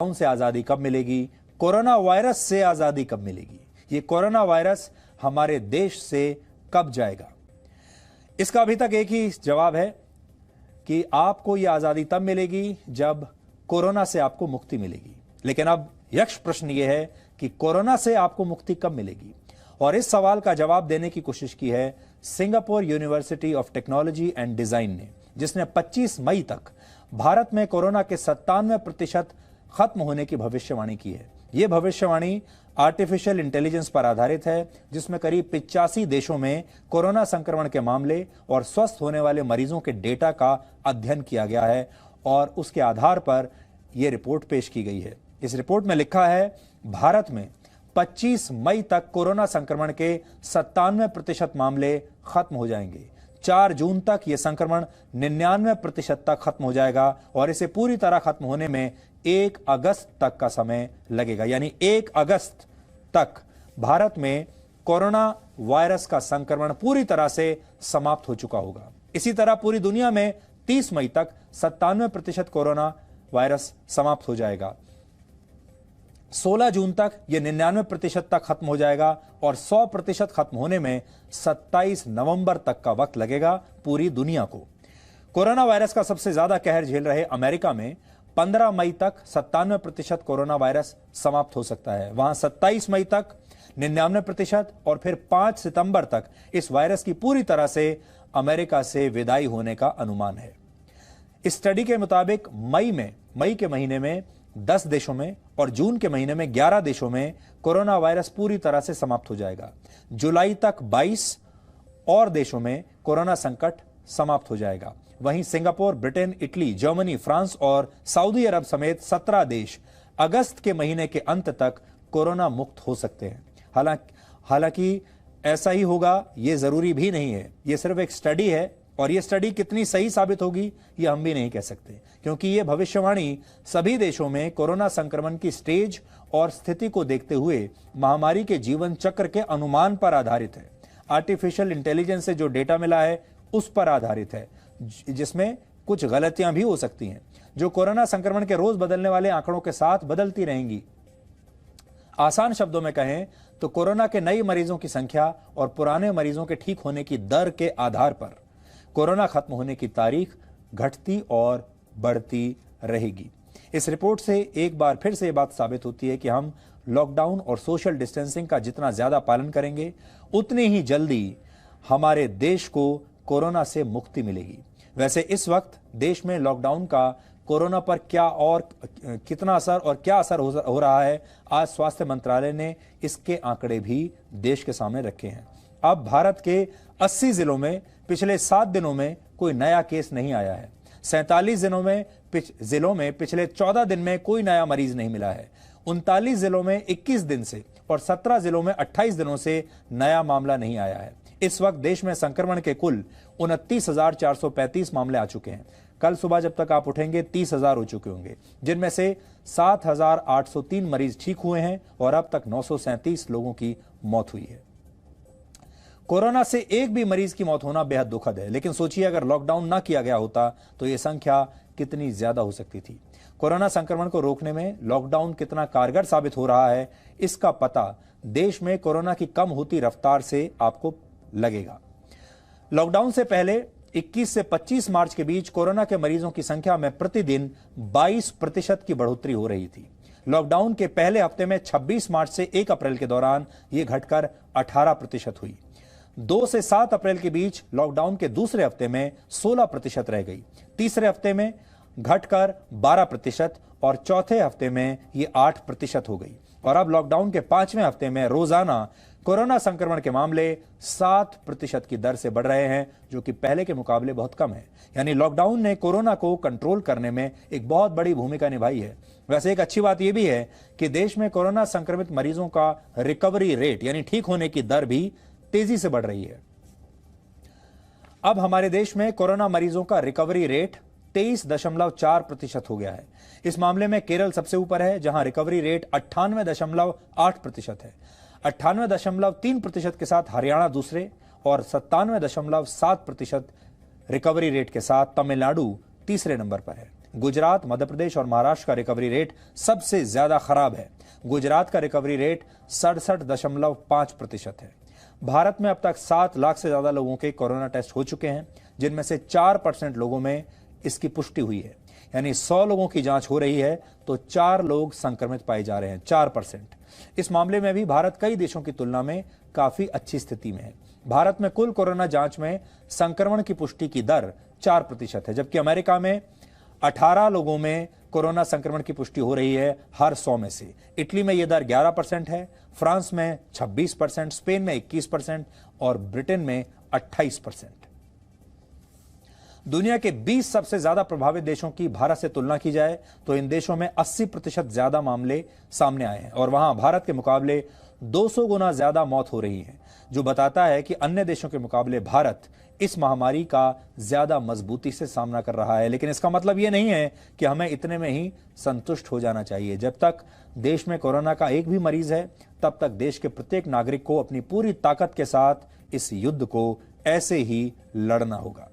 Lockdown से आजादी कब मिलेगी, कोरोना वायरस से आजादी कब मिलेगी, ये कोरोना वायरस हमारे देश से कब जाएगा। इसका अभी तक एक ही जवाब है कि आपको यह आजादी तब मिलेगी जब कोरोना से आपको मुक्ति मिलेगी। लेकिन अब यक्ष प्रश्न यह है कि कोरोना से आपको मुक्ति कब मिलेगी, और इस सवाल का जवाब देने की कोशिश की है Singapore university of technology and design ने, जिसने 25 मई तक भारत में कोरोना के 97% खत्म होने की भविष्यवाणी की है। यह भविष्यवाणी आर्टिफिशियल इंटेलिजेंस पर आधारित है, जिसमें करीब 85 देशों में कोरोना संक्रमण के मामले और स्वस्थ होने वाले मरीजों के डेटा का अध्ययन किया गया है और उसके आधार पर यह रिपोर्ट पेश की गई है। इस रिपोर्ट में लिखा है भारत में 25 मई तक कोरोना संक्रमण के 97% मामले खत्म हो जाएंगे। 4 जून तक यह संक्रमण 99% तक खत्म हो जाएगा और इसे पूरी तरह खत्म होने में 1 अगस्त तक का समय लगेगा। यानी 1 अगस्त तक भारत में कोरोना वायरस का संक्रमण पूरी तरह से समाप्त हो चुका होगा। इसी तरह पूरी दुनिया में 30 मई तक 97% कोरोना वायरस समाप्त हो जाएगा। 16 जून तक यह 99% तक खत्म हो जाएगा और 100% खत्म होने में 27 नवंबर तक का वक्त लगेगा पूरी दुनिया को। कोरोना वायरस का सबसे ज्यादा कहर झेल रहे अमेरिका में 15 मई तक 97% कोरोना वायरस समाप्त हो सकता है। वहां 27 मई तक 99% और फिर 5 सितंबर तक इस वायरस की पूरी तरह से अमेरिका से विदाई होने का अनुमान है। इस स्टडी के मुताबिक मई के महीने में 10 देशों में और जून के महीने में 11 देशों में कोरोना वायरस पूरी तरह से समाप्त हो जाएगा। जुलाई तक 22 और देशों में कोरोना संकट समाप्त हो जाएगा। वहीं Singapore, Britain, Italy, Germany, France और सऊदी अरब समेत 17 देश अगस्त के महीने के अंत तक कोरोना मुक्त हो सकते हैं। हालांकि ऐसा ही होगा ये जरूरी भी नहीं है। ये सिर्फ एक स्टडी है और ये स्टडी कितनी सही साबित होगी ये हम भी नहीं कह सकते, क्योंकि ये भविष्यवाणी सभी देशों में कोरोना संक्रमण की स्टेज और स्थिति को देखते हुए महामारी के जीवन चक्र के अनुमान पर आधारित है। आर्टिफिशियल इंटेलिजेंस से जो डेटा मिला है उस पर आधारित है, जिसमें कुछ गलतियां भी हो सकती हैं, जो कोरोना संक्रमण के रोज बदलने वाले आंकड़ों के साथ बदलती रहेंगी। आसान शब्दों में कहें तो कोरोना के नए मरीजों की संख्या और पुराने मरीजों के ठीक होने की दर के आधार पर कोरोना खत्म होने की तारीख घटती और बढ़ती रहेगी। इस रिपोर्ट से एक बार फिर से यह बात साबित होती है कि हम लॉकडाउन और सोशल डिस्टेंसिंग का जितना ज्यादा पालन करेंगे उतनी ही जल्दी हमारे देश को कोरोना से मुक्ति मिलेगी। वैसे इस वक्त देश में लॉकडाउन का कोरोना पर क्या और कितना असर और क्या असर हो रहा है, आज स्वास्थ्य मंत्रालय ने इसके आंकड़े भी देश के सामने रखे हैं। अब भारत के 80 जिलों में पिछले 7 दिनों में कोई नया केस नहीं आया है। 47 जिलों में पिछले 14 दिन में कोई नया मरीज नहीं मिला है। 39 जिलों में 21 दिन से और 17 जिलों में 28 दिनों से नया मामला नहीं आया है। इस वक्त देश में संक्रमण के कुल 29,435 मामले आ चुके हैं। कल सुबह जब तक आप उठेंगे 30,000 हो चुके होंगे, जिनमें से 7,803 मरीज ठीक हुए हैं और अब तक 937 लोगों की मौत हुई है। कोरोना से एक भी मरीज की मौत होना बेहद दुखद है, लेकिन सोचिए अगर लॉकडाउन ना किया गया होता तो यह संख्या कितनी ज्यादा हो सकती थी। कोरोना संक्रमण को रोकने में लॉकडाउन कितना कारगर साबित हो रहा है, इसका पता देश में कोरोना की कम होती रफ्तार से आपको लगेगा। लॉकडाउन से पहले 21 से 25 मार्च के बीच कोरोना के मरीजों की संख्या में प्रतिदिन 22% की बढ़ोतरी हो रही थी। लॉकडाउन के पहले हफ्ते में 26 मार्च से 1 अप्रैल के दौरान यह घटकर 18% हुई। 2 से 7 अप्रैल के बीच लॉकडाउन के दूसरे हफ्ते में 16% रह गई। तीसरे हफ्ते में घटकर 12% और चौथे हफ्ते में यह 8% हो गई। और अब लॉकडाउन के 5वें हफ्ते में रोजाना कोरोना संक्रमण के मामले 7% की दर से बढ़ रहे हैं, जो कि पहले के मुकाबले बहुत कम है। यानी लॉकडाउन ने कोरोना को कंट्रोल करने में एक बहुत बड़ी भूमिका निभाई है। वैसे एक अच्छी बात यह भी है कि देश में कोरोना संक्रमित मरीजों का रिकवरी रेट यानी ठीक होने की दर भी तेजी से बढ़ रही है। अब हमारे देश में कोरोना मरीजों का रिकवरी रेट 23.4% हो गया है। इस मामले में केरल सबसे ऊपर है, जहां रिकवरी रेट 98.8% है। 98.3% के साथ हरियाणा दूसरे और 97.7% रिकवरी रेट के साथ तमिलनाडु तीसरे नंबर पर है। गुजरात, मध्य प्रदेश और महाराष्ट्र का रिकवरी रेट सबसे ज्यादा खराब है। गुजरात का रिकवरी रेट 67.5% है। भारत में अब तक 7 लाख से ज्यादा लोगों के कोरोना टेस्ट हो चुके हैं, जिनमें से 4% लोगों में इसकी पुष्टि हुई है। यानी 100 लोगों की जांच हो रही है तो 4 लोग संक्रमित पाए जा रहे हैं, 4%। इस मामले में भी भारत कई देशों की तुलना में काफी अच्छी स्थिति में है। भारत में कुल कोरोना जांच में संक्रमण की पुष्टि की दर 4% है, जबकि अमेरिका में 18 लोगों में कोरोना संक्रमण की पुष्टि हो रही है हर 100 में से। इटली में यह दर 11% है, फ्रांस में 26%, स्पेन में 21% और ब्रिटेन में 28%। दुनिया के 20 सबसे ज्यादा प्रभावित देशों की भारत से तुलना की जाए तो इन देशों में 80% ज्यादा मामले सामने आए हैं और वहां भारत के मुकाबले 200 गुना ज्यादा मौत हो रही है, जो बताता है कि अन्य देशों के मुकाबले भारत इस महामारी का ज्यादा मजबूती से सामना कर रहा है। लेकिन इसका मतलब यह नहीं है कि हमें इतने में ही संतुष्ट हो जाना चाहिए। जब तक देश में कोरोना का एक भी मरीज है, तब तक देश के प्रत्येक नागरिक को अपनी पूरी ताकत के साथ इस युद्ध को ऐसे ही लड़ना होगा।